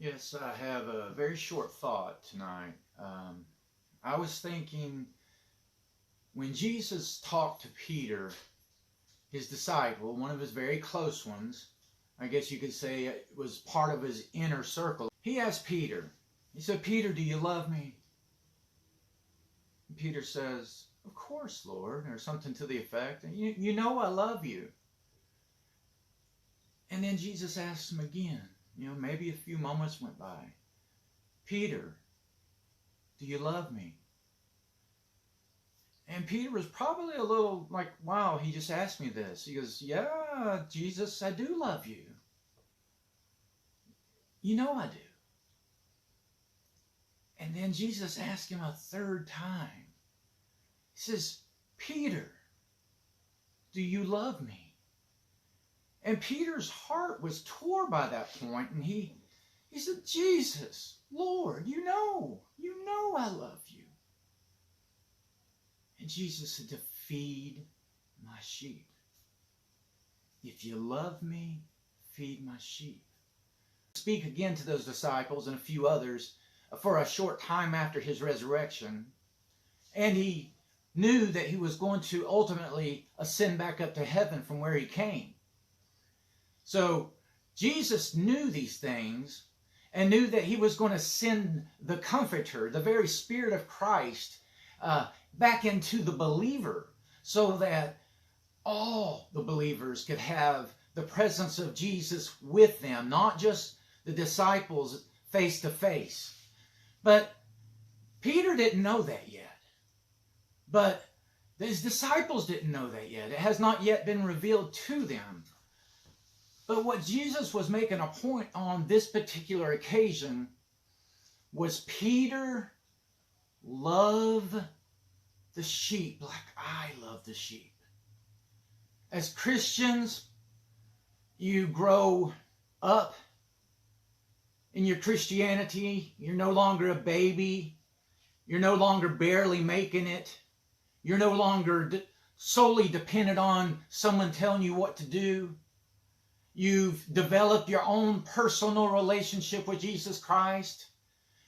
Yes, I have a very short thought tonight. I was thinking when Jesus talked to Peter, his disciple, one of his very close ones, I guess you could say it was part of his inner circle. He asked Peter, he said, "Peter, do you love me?" And Peter says, "Of course, Lord," or something to the effect. You know I love you. And then Jesus asks him again, maybe a few moments went by. "Peter, do you love me?" And Peter was probably a little like, wow, he just asked me this. He goes, "Yeah, Jesus, I do love you. You know I do." And then Jesus asked him a third time. He says, "Peter, do you love me?" And Peter's heart was torn by that point, and he said, "Jesus, Lord, you know I love you." And Jesus said, "To feed my sheep. If you love me, feed my sheep." Speak again to those disciples and a few others for a short time after his resurrection. And he knew that he was going to ultimately ascend back up to heaven from where he came. So Jesus knew these things and knew that he was going to send the Comforter, the very Spirit of Christ, back into the believer so that all the believers could have the presence of Jesus with them, not just the disciples face to face. But Peter didn't know that yet. But his disciples didn't know that yet. It has not yet been revealed to them. But what Jesus was making a point on this particular occasion was Peter loved the sheep like I love the sheep. As Christians, you grow up in your Christianity. You're no longer a baby. You're no longer barely making it. You're no longer solely dependent on someone telling you what to do. You've developed your own personal relationship with Jesus Christ.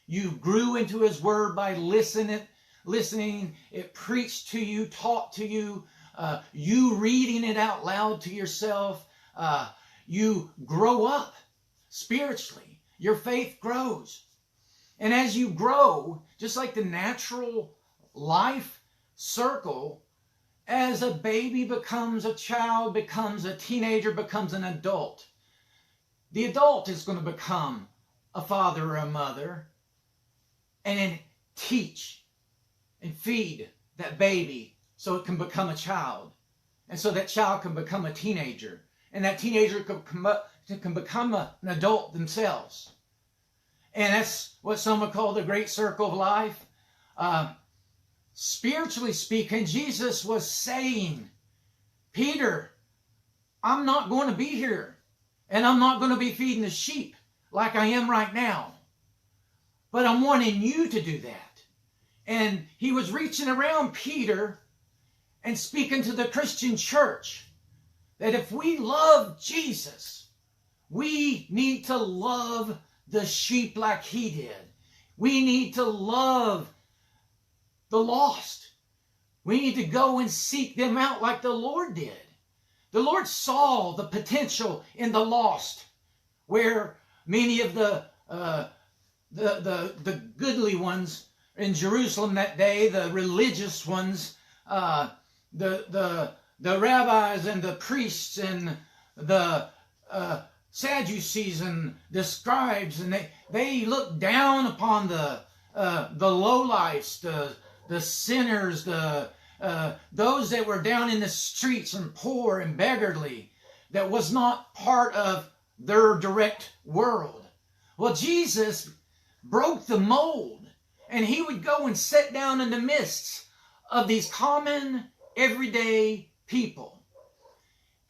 You grew into His Word by listening it preached to you, taught to you, you reading it out loud to yourself. You grow up spiritually. Your faith grows. And as you grow, just like the natural life circle, as a baby becomes a child, becomes a teenager, becomes an adult, the adult is going to become a father or a mother and then teach and feed that baby so it can become a child. And so that child can become a teenager. And that teenager can become an adult themselves. And that's what some would call the great circle of life. Spiritually speaking, Jesus was saying, "Peter, I'm not going to be here. And I'm not going to be feeding the sheep like I am right now. But I'm wanting you to do that." And he was reaching around Peter and speaking to the Christian church that if we love Jesus, we need to love the sheep like he did. We need to love the lost. We need to go and seek them out like the Lord did. The Lord saw the potential in the lost, where many of the goodly ones in Jerusalem that day, the religious ones, the rabbis and the priests and the Sadducees and the scribes, and they looked down upon the lowlifes, the sinners, those that were down in the streets and poor and beggarly, that was not part of their direct world. Well, Jesus broke the mold, and he would go and sit down in the midst of these common, everyday people.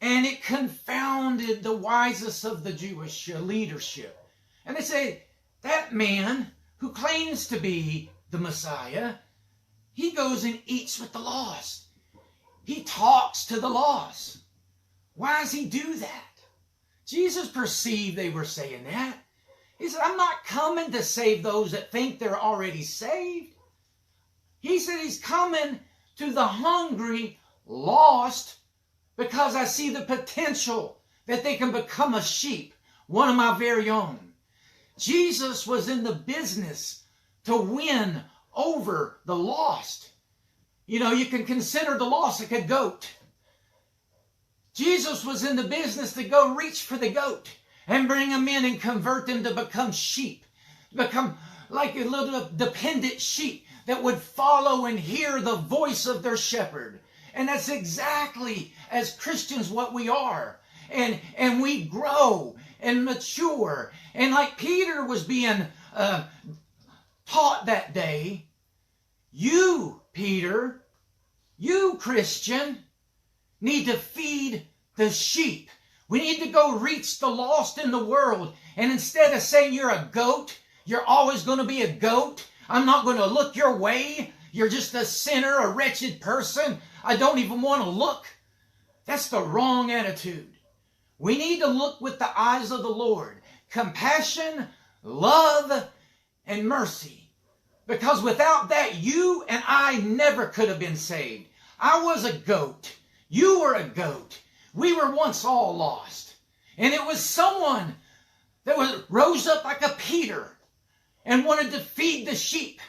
And it confounded the wisest of the Jewish leadership. And they say, that man who claims to be the Messiah, he goes and eats with the lost. He talks to the lost. Why does he do that? Jesus perceived they were saying that. He said, I'm not coming to save those that think they're already saved. He said he's coming to the hungry, lost, because I see the potential that they can become a sheep, one of my very own. Jesus was in the business to win over the lost. You know, you can consider the lost like a goat. Jesus was in the business to go reach for the goat and bring them in and convert them to become sheep, become like a little dependent sheep that would follow and hear the voice of their shepherd. And that's exactly as Christians what we are. And we grow and mature. And like Peter was being taught that day, you, Peter, you, Christian, need to feed the sheep. We need to go reach the lost in the world. And instead of saying you're a goat, you're always going to be a goat. I'm not going to look your way. You're just a sinner, a wretched person. I don't even want to look. That's the wrong attitude. We need to look with the eyes of the Lord. Compassion, love, and mercy. Because without that, you and I never could have been saved. I was a goat. You were a goat. We were once all lost. And it was someone that rose up like a Peter and wanted to feed the sheep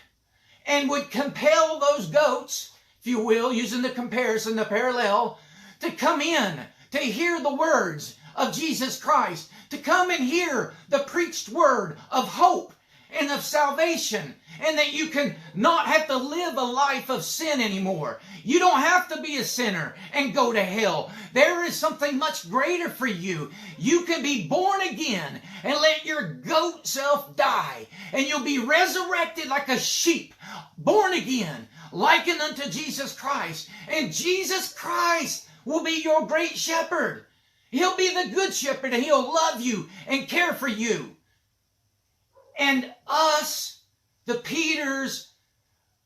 and would compel those goats, if you will, using the comparison, the parallel, to come in, to hear the words of Jesus Christ, to come and hear the preached word of hope and of salvation, and that you can not have to live a life of sin anymore. You don't have to be a sinner and go to hell. There is something much greater for you. You can be born again and let your goat self die, and you'll be resurrected like a sheep, born again, likened unto Jesus Christ. And Jesus Christ will be your great shepherd. He'll be the good shepherd, and he'll love you and care for you. And us, the Peters,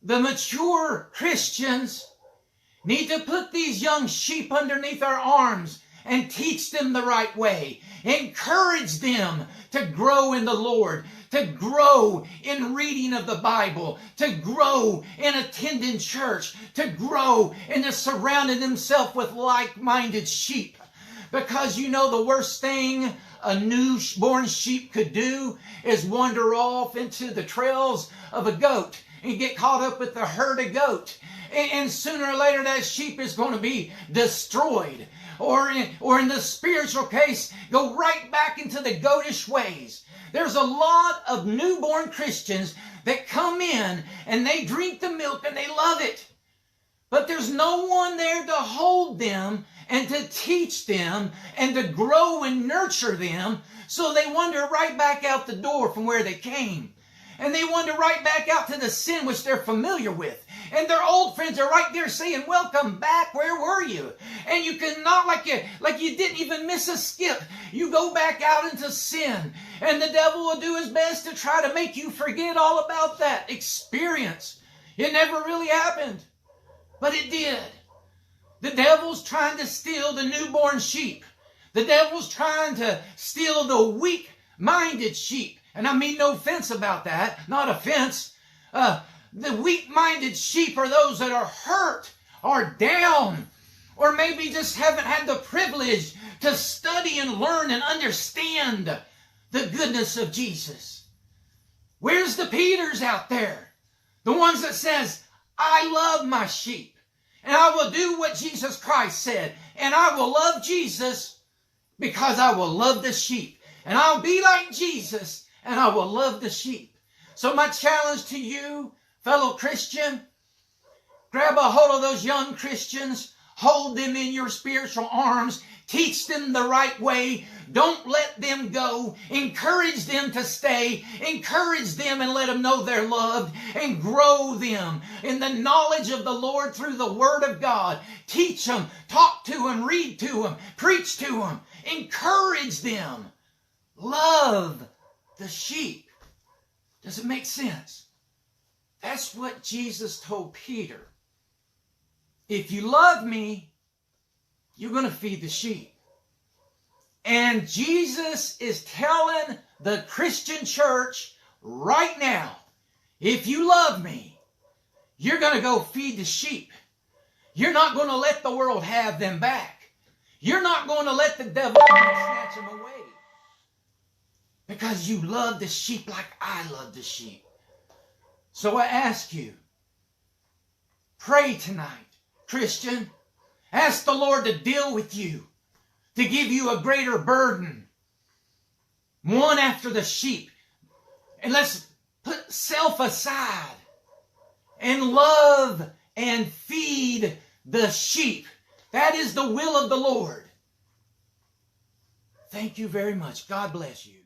the mature Christians, need to put these young sheep underneath our arms and teach them the right way. Encourage them to grow in the Lord, to grow in reading of the Bible, to grow in attending church, to grow in surrounding themselves with like-minded sheep. Because you know the worst thing a newborn sheep could do is wander off into the trails of a goat and get caught up with the herd of goat. And sooner or later that sheep is going to be destroyed. Or in the spiritual case, go right back into the goatish ways. There's a lot of newborn Christians that come in and they drink the milk and they love it. But there's no one there to hold them and to teach them and to grow and nurture them, so they wander right back out the door from where they came. And they wander right back out to the sin which they're familiar with. And their old friends are right there saying, welcome back, where were you? And you cannot, like you didn't even miss a skip. You go back out into sin. And the devil will do his best to try to make you forget all about that experience. It never really happened. But it did. The devil's trying to steal the newborn sheep. The devil's trying to steal the weak-minded sheep. And I mean no offense about that. Not offense. The weak-minded sheep are those that are hurt or down, or maybe just haven't had the privilege to study and learn and understand the goodness of Jesus. Where's the Peters out there? The ones that says, I love my sheep. And I will do what Jesus Christ said. And I will love Jesus because I will love the sheep. And I'll be like Jesus and I will love the sheep. So my challenge to you, fellow Christian, grab a hold of those young Christians. Hold them in your spiritual arms. Teach them the right way. Don't let them go. Encourage them to stay. Encourage them and let them know they're loved. And grow them in the knowledge of the Lord through the Word of God. Teach them. Talk to them. Read to them. Preach to them. Encourage them. Love the sheep. Does it make sense? That's what Jesus told Peter. If you love me, you're going to feed the sheep. And Jesus is telling the Christian church right now. If you love me, you're going to go feed the sheep. You're not going to let the world have them back. You're not going to let the devil snatch them away. Because you love the sheep like I love the sheep. So I ask you, pray tonight, Christian. Ask the Lord to deal with you, to give you a greater burden. One after the sheep. And let's put self aside and love and feed the sheep. That is the will of the Lord. Thank you very much. God bless you.